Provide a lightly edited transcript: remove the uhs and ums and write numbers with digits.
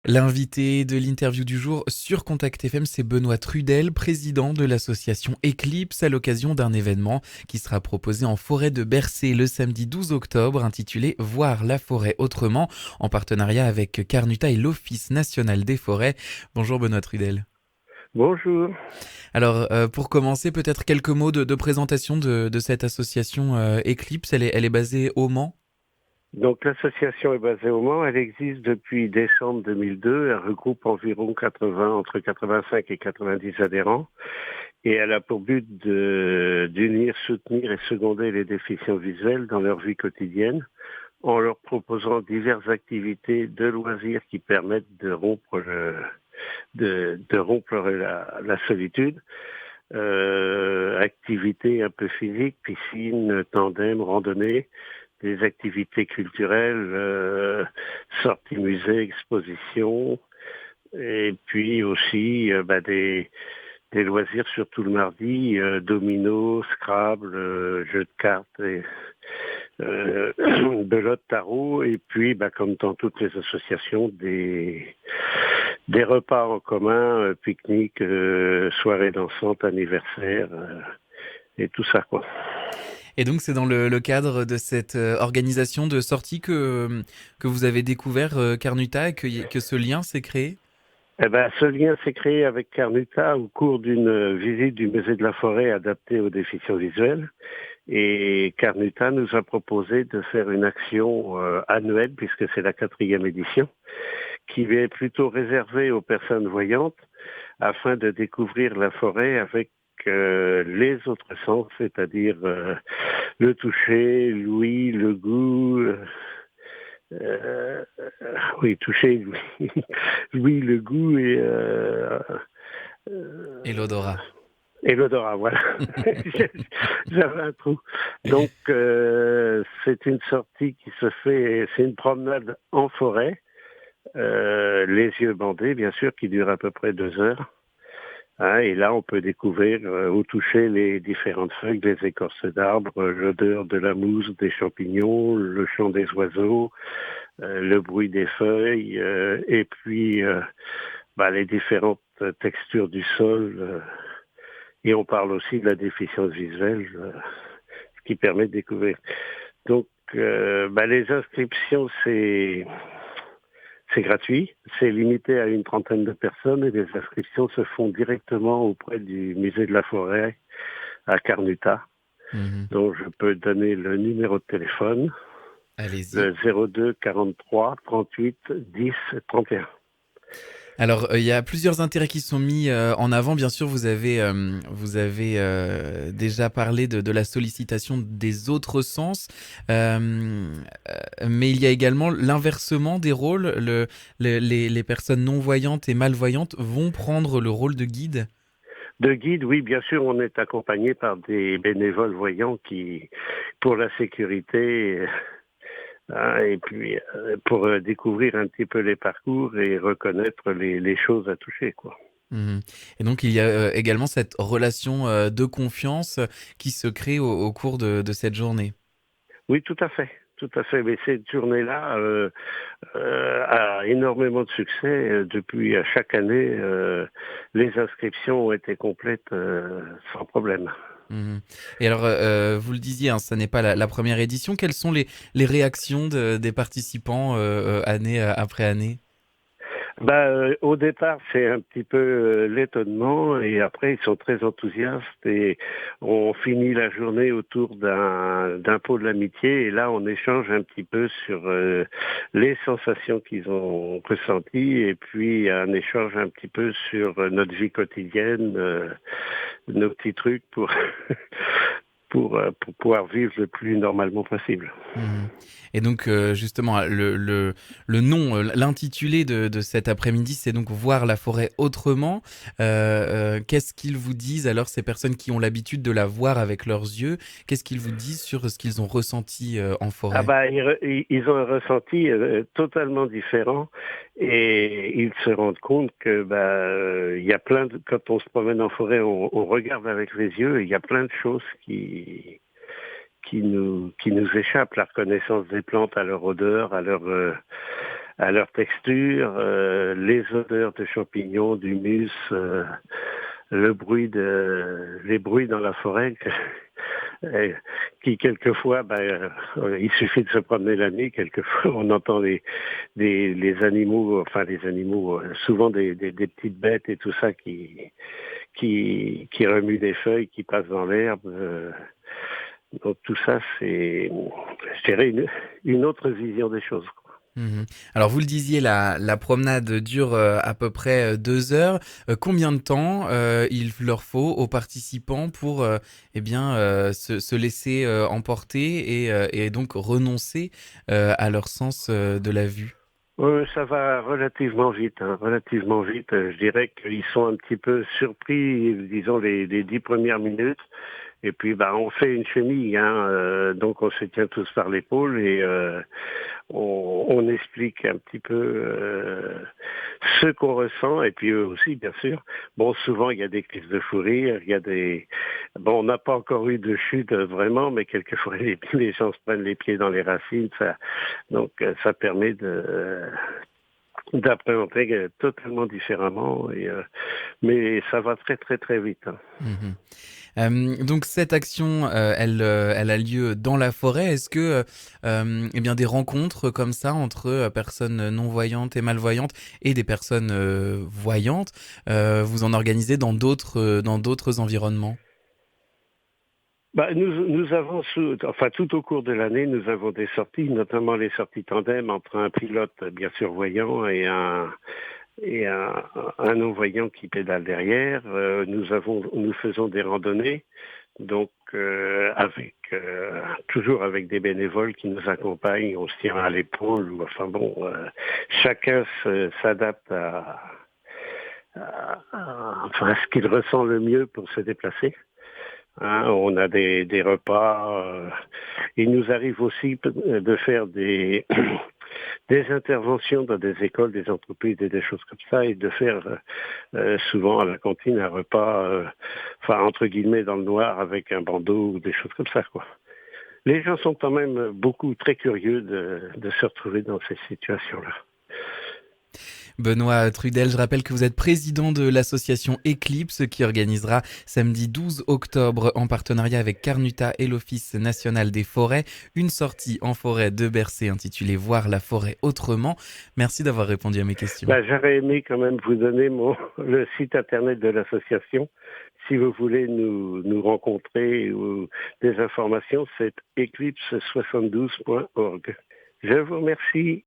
L'invité de l'interview du jour sur Contact FM, c'est Benoît Trudel, président de l'association Eclipse, à l'occasion d'un événement qui sera proposé en forêt de Bercé le samedi 12 octobre, intitulé Voir la forêt autrement, en partenariat avec Carnuta et l'Office national des forêts. Bonjour Benoît Trudel. Bonjour. Alors, pour commencer, peut-être quelques mots de présentation de cette association Eclipse. Elle est basée au Mans. Donc l'association est basée au Mans, elle existe depuis décembre 2002, elle regroupe environ 80, entre 85 et 90 adhérents et elle a pour but d'unir, soutenir et seconder les déficients visuels dans leur vie quotidienne en leur proposant diverses activités de loisirs qui permettent de rompre la solitude. Activités un peu physiques, piscine, tandem, randonnée, des activités culturelles, sorties musées, expositions, et puis aussi des loisirs surtout le mardi, domino, Scrabble, jeux de cartes, et, belote, tarot, et puis comme dans toutes les associations, des repas en commun, pique-nique, soirées dansantes, anniversaires, et tout ça quoi. Et donc c'est dans le cadre de cette organisation de sortie que vous avez découvert Carnuta et que ce lien s'est créé. Ce lien s'est créé avec Carnuta au cours d'une visite du musée de la forêt adapté aux déficients visuels. Et Carnuta nous a proposé de faire une action annuelle, puisque c'est la 4e édition, qui est plutôt réservée aux personnes voyantes, afin de découvrir la forêt avec les autres sens, c'est-à-dire le toucher, l'ouïe, le goût. Euh, oui, toucher, oui, oui, le goût Et euh, l'odorat. et l'odorat, voilà. J'avais un trou. Donc, c'est une sortie qui se fait, c'est une promenade en forêt, les yeux bandés, bien sûr, qui dure à peu près 2 heures. Hein, et là, on peut découvrir au toucher les différentes feuilles, les écorces d'arbres, l'odeur de la mousse, des champignons, le chant des oiseaux, le bruit des feuilles, et puis les différentes textures du sol. Et on parle aussi de la déficience visuelle, ce qui permet de découvrir. Donc, les inscriptions, c'est gratuit, c'est limité à une trentaine de personnes et les inscriptions se font directement auprès du musée de la forêt à Carnuta. Mhm. Donc, je peux donner le numéro de téléphone, Allez-y. le 02 43 38 10 31. Alors, il y a plusieurs intérêts qui sont mis en avant. Bien sûr, vous avez déjà parlé de la sollicitation des autres sens, mais il y a également l'inversement des rôles. Les personnes non-voyantes et malvoyantes vont prendre le rôle de guide. De guide, oui, bien sûr, on est accompagné par des bénévoles voyants qui, pour la sécurité, et puis pour découvrir un petit peu les parcours et reconnaître les choses à toucher, quoi. Mhm. Et donc, il y a également cette relation de confiance qui se crée au cours de cette journée. Oui, tout à fait. Tout à fait. Mais cette journée-là a énormément de succès. Depuis chaque année, les inscriptions ont été complètes sans problème. Mhm. Et alors, vous le disiez, hein, ça n'est pas la première édition. Quelles sont les réactions des participants année après année? Au départ, c'est un petit peu l'étonnement et après, ils sont très enthousiastes et on finit la journée autour d'un pot de l'amitié et là, on échange un petit peu sur les sensations qu'ils ont ressenties et puis un échange un petit peu sur notre vie quotidienne, nos petits trucs pour pour pouvoir vivre le plus normalement possible. Mhm. Et donc, justement, le nom, l'intitulé de cet après-midi, c'est donc Voir la forêt autrement. Qu'est-ce qu'ils vous disent alors, ces personnes qui ont l'habitude de la voir avec leurs yeux? Qu'est-ce qu'ils vous disent sur ce qu'ils ont ressenti en forêt? Ils ont un ressenti totalement différent et ils se rendent compte que il y a quand on se promène en forêt, on regarde avec les yeux et il y a plein de choses qui nous échappent, la reconnaissance des plantes à leur odeur, à leur à leur texture, les odeurs de champignons, d'humus, les bruits dans la forêt. Qui quelquefois, il suffit de se promener la nuit, quelquefois on entend les animaux, enfin les animaux, souvent des petites bêtes et tout ça qui remuent des feuilles, qui passent dans l'herbe. Donc tout ça, c'est, je dirais, une autre vision des choses. Mhm. Alors vous le disiez, la promenade dure à peu près 2 heures. Combien de temps il leur faut aux participants pour se laisser emporter et donc renoncer à leur sens de la vue? Ça va relativement vite, hein, relativement vite. Je dirais qu'ils sont un petit peu surpris, disons, les 10 premières minutes. Et puis, on fait une chenille, hein, donc on se tient tous par l'épaule et on explique un petit peu ce qu'on ressent et puis eux aussi, bien sûr. Bon, souvent il y a des crises de fou rire, il y a des... Bon, on n'a pas encore eu de chute vraiment, mais quelquefois les gens se prennent les pieds dans les racines, ça, donc ça permet d'appréhender totalement différemment, mais ça va très très très vite, hein. Mhm. Donc cette action, elle a lieu dans la forêt. Est-ce que des rencontres comme ça entre personnes non-voyantes et malvoyantes et des personnes voyantes, vous en organisez dans d'autres environnements? Nous avons, tout au cours de l'année, nous avons des sorties, notamment les sorties tandem entre un pilote bien sûr voyant et un non-voyant qui pédale derrière. Nous faisons des randonnées, donc toujours avec des bénévoles qui nous accompagnent, on se tient à l'épaule, ou enfin bon, chacun s'adapte à ce qu'il ressent le mieux pour se déplacer. Hein, on a des repas. Il nous arrive aussi de faire des des interventions dans des écoles, des entreprises et des choses comme ça, et de faire souvent à la cantine un repas, entre guillemets dans le noir avec un bandeau ou des choses comme ça, quoi. Les gens sont quand même beaucoup très curieux de se retrouver dans ces situations-là. Benoît Trudel, je rappelle que vous êtes président de l'association Eclipse qui organisera samedi 12 octobre en partenariat avec Carnuta et l'Office national des forêts une sortie en forêt de Bercé intitulée Voir la forêt autrement. Merci d'avoir répondu à mes questions. J'aurais aimé quand même vous donner le site internet de l'association. Si vous voulez nous rencontrer ou des informations, c'est eclipse72.org. Je vous remercie.